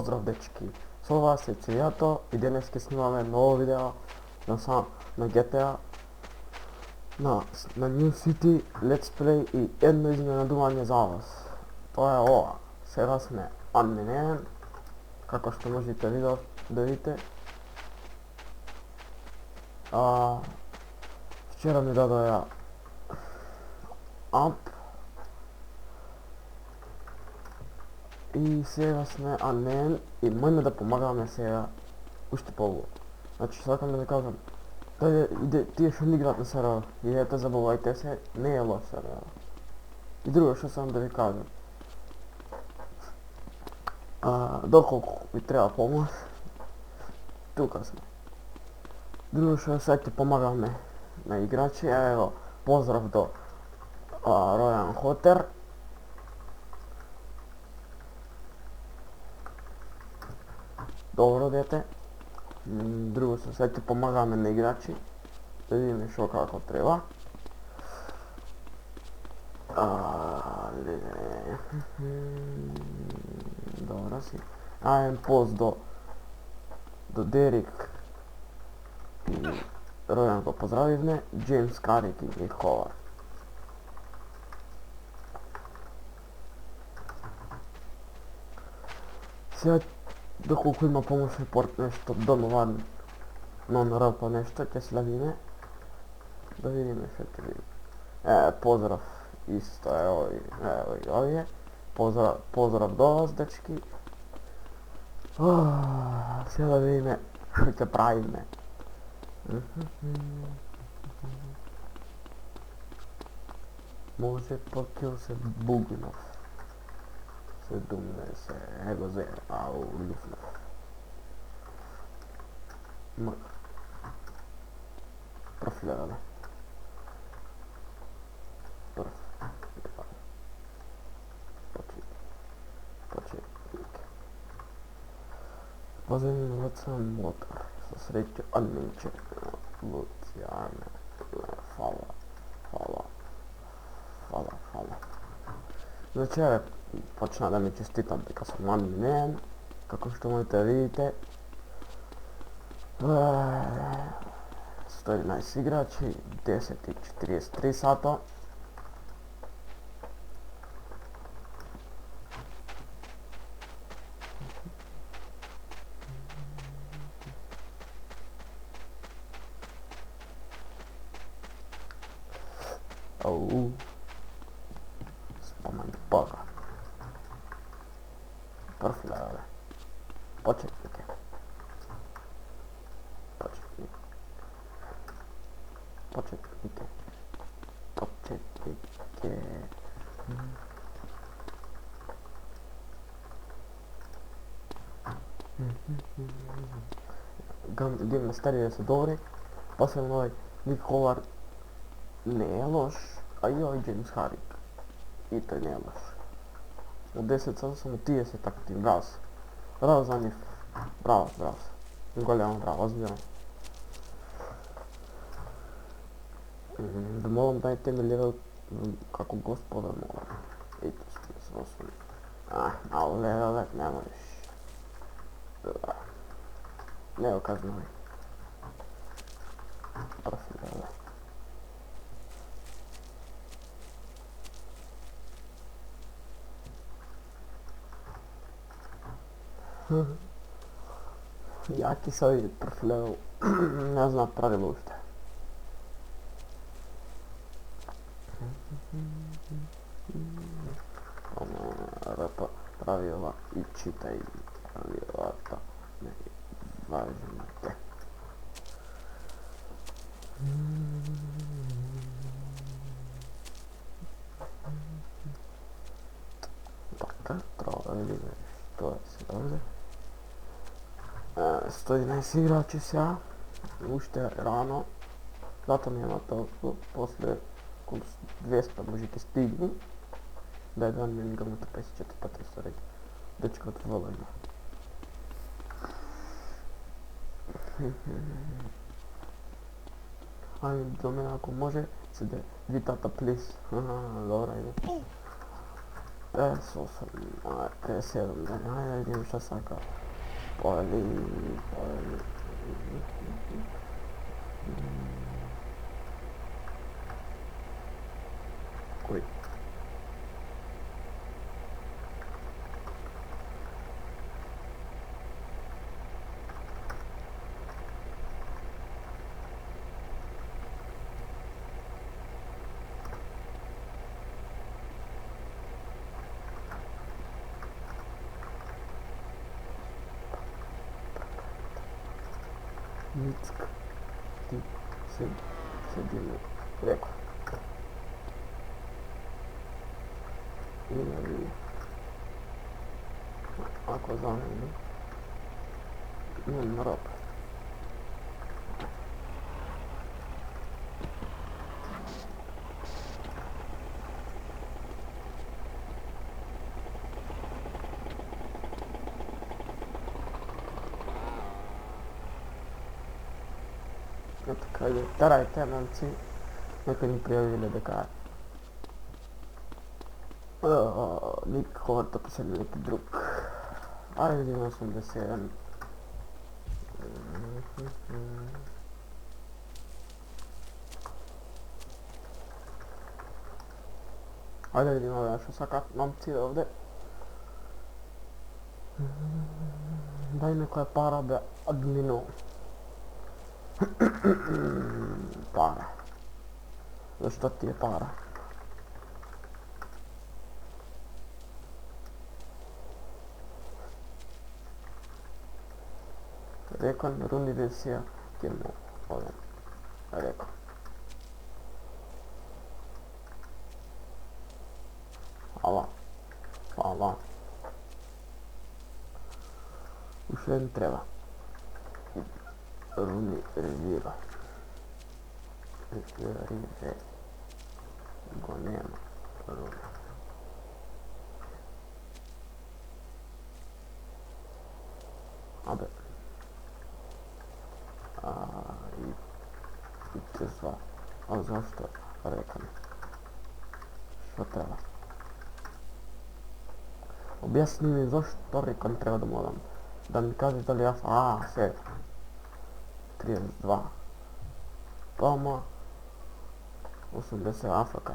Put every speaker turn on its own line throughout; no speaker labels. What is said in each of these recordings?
Pozdrav dečki, s vas je Cijato i dneske snimame novo video na GTA, na New City, Let's Play i jedno iznenaduvanje za vas. To je ova, сега сме admin 1, kako što možete da vidite. Včera mi dodao ja amp и сега сме admin и можем да помагаме сега още по-го. Значи сакам да ви кажам, тие што не играат на сервер, идете забавајте се, не е лош сервер. И друго што сам да ви кажам, доколку ви треба помош, тука сме. Друго што сега ќе помагаме на играчи, ево, поздрав до Ројан Хотер. Добро дете. Друго што сега ќе помагаме на играчи, да видиме шо како треба. Добро си. Ајдем пост до Дерик и Ројан го поздравивме, Джеймс Карик и Ховар. Сега доколку има помошни порт нешто донован non pa nešto, ќе следиме да видиме што ќе видиме. Поздрав исто, ево и овие. Поздрав до вас, дечки. Сега да видиме што ќе правиме. Може покил се Бугинов. 70, его зе, Люфнов. Профилиране. Почетник. Поземни лица мотор. Со среќу админче. Луцијане. Фала. Значи, почна да ми честитам дека сум админ, како што можете да видите. 111 играчи, 10:43 сата. Спомања бага. Профилиране. Почетник. Гейм старија се добри, после овој Ник Ховар не е лош, а и овој Джеймс Карик и тој не е лош. Од 10 сата сум 30 актив, браво за нив, браво, големо браво, озбилно. Да молам дайте ми левел како господар мора. Ето сме се освои. Мало левелет не можеш. Не го казнувай. Профилиране. Јаки са овие профилирал, не знаат правила уште. Рапа правила и читај правилата, не важните. Така, треба да видиме што е сега овде. 111 играчи сега, уште рано, затоа нема толку, после околу 200 може ќе стигне. Да е дан ми грмата 54 пати се реки. Дечката вола има. Ајде до мене ако може, седе витата плис. Добра иде. pesos, 37, ajde vidim šta sam kao. Poli. Uj. Nick. Ti. Sedimo. Rekao. Ili ako zanimljiv. Imam rob. Eto kaže, tarajte momci, neka mi prijavili dekar. Nik Horta posljednji neki drug. Ajde vidimo 81. Ajde vidimo ove naše sakat momci ovdje. Daj neko je para be adminu. Para. Zašto ti je para? Rekao, runi versija, kjermo ovdje. Rekao. Hvala. Už ne treba. Runi reviva. Rive. Go nema. Runi. Abe. I te zva. A zašto? Rekao mi. Što treba? Objasni mi zašto rekao treba da moram. Da mi kaže da li ja... sve. 32. Toma. 80 Afrika.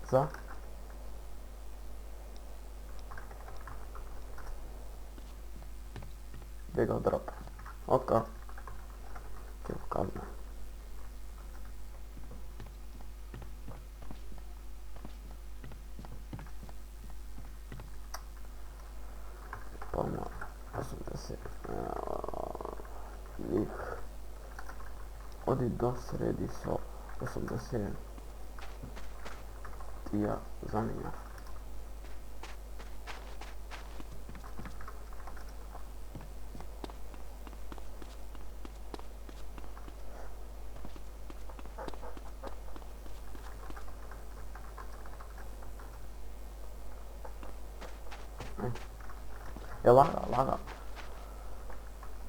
Za? Gdje ga dropa? Ok. Čeo kazna. Toma. 80. Njih. Odi do sredi so 80. Ti ja zanimljav. Je laga.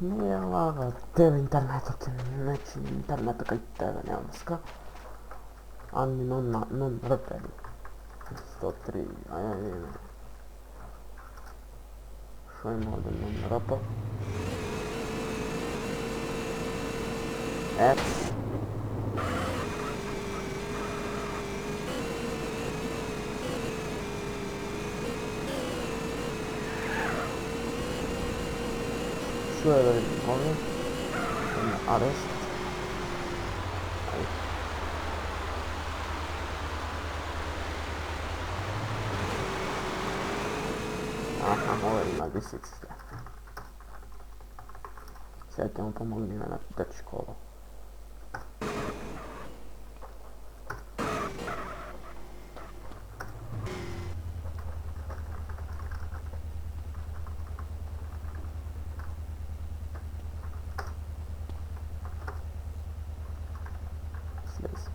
Nije laga, tebe internetu ti neći interneta kaj tebe njavska. Ani non reperi. 103, ajaj. Što ima ovdje non rapa? Što je da vidim ovdje? Arrest. Aha, ovo je na lisici. Sad ćemo pomogni me napisati školu. Slezi.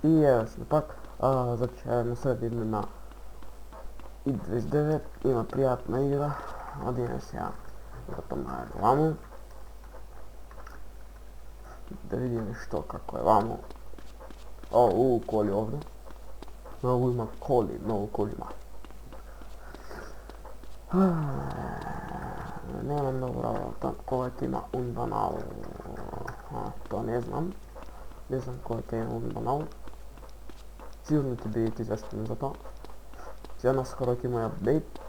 И ева сме пак, значи на средина на I29, има приятна игра, одиме сега да помага вамо. Да видим што, како е вамо. Коли овде. Много има коли, много коли има. Нема много работа, кога ќе има унбанал. Тоа не знам. Не знам кога ќе има унбанал. Сигурно ќе бидете известени за тоа. Сега наскоро ќе има апдейт,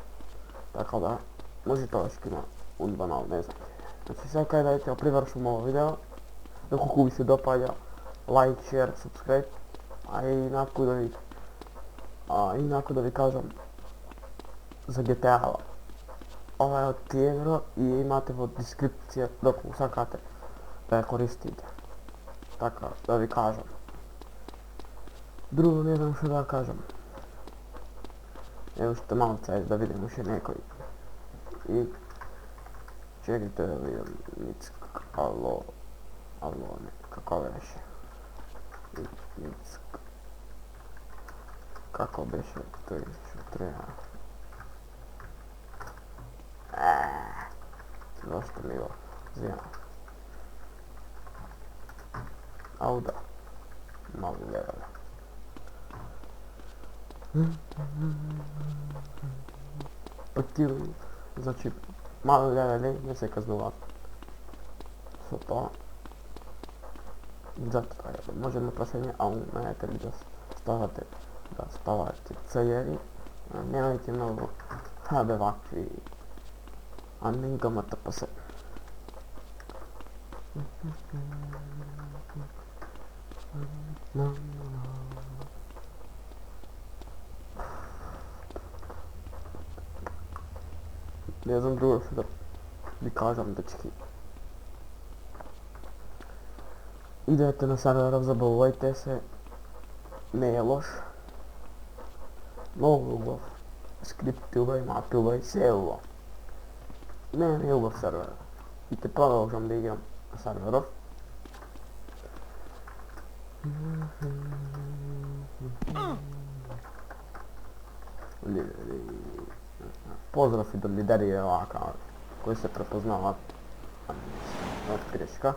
така да, може тоа ќе има унбанал, не знам. Значи сега кај да ја привршам ово видео. Доколку ви се допаѓа, лайк, шер, субскрайб, и инаку да ви кажам за GTA-ва. Ова е од 3 евро и имате во дескрипција доколку сакате да ја користите. Така, да ви кажам. Друго не знам што да кажам. Ево уште малце, да видим уште некој. И чекайте да видим Ницк, ало, не, како беше? Ницк. Како беше тој што треба? Зашто ми го взема? Ауда. Малу левеле. Патирам, значи, мали левели не се казнуваат. Со тоа. Затоа може на прашање, умеете ли да ставате целјери, немајте многу вакви аненгамата па се. Не знам друго што да ви кажам, дечки. Идете на серверов, забавувајте се, не е лош. Много убав. Скриптува и мапува и се е убав. Не е убав сервер. И те продолжам да играм на серверов. Поздрав и до лидери овака, кои се препознават од грешка.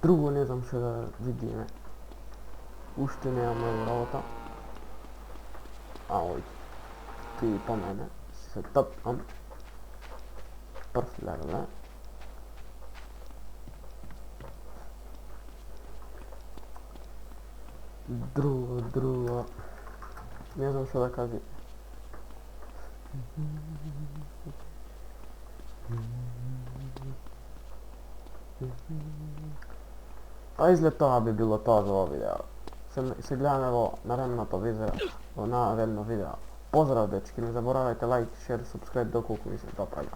Друго не знам што да видиме. Уште немаме работа. Ти по мене се тъпкам. Прв левел. Друго. Не знам што да кажи. Изглед тоа би било тоа за ово видео. Се гледаме во наредното видео. Поздрав дечки, не заборавајте лайк, шер, субскрайб доколку ви се допаѓа.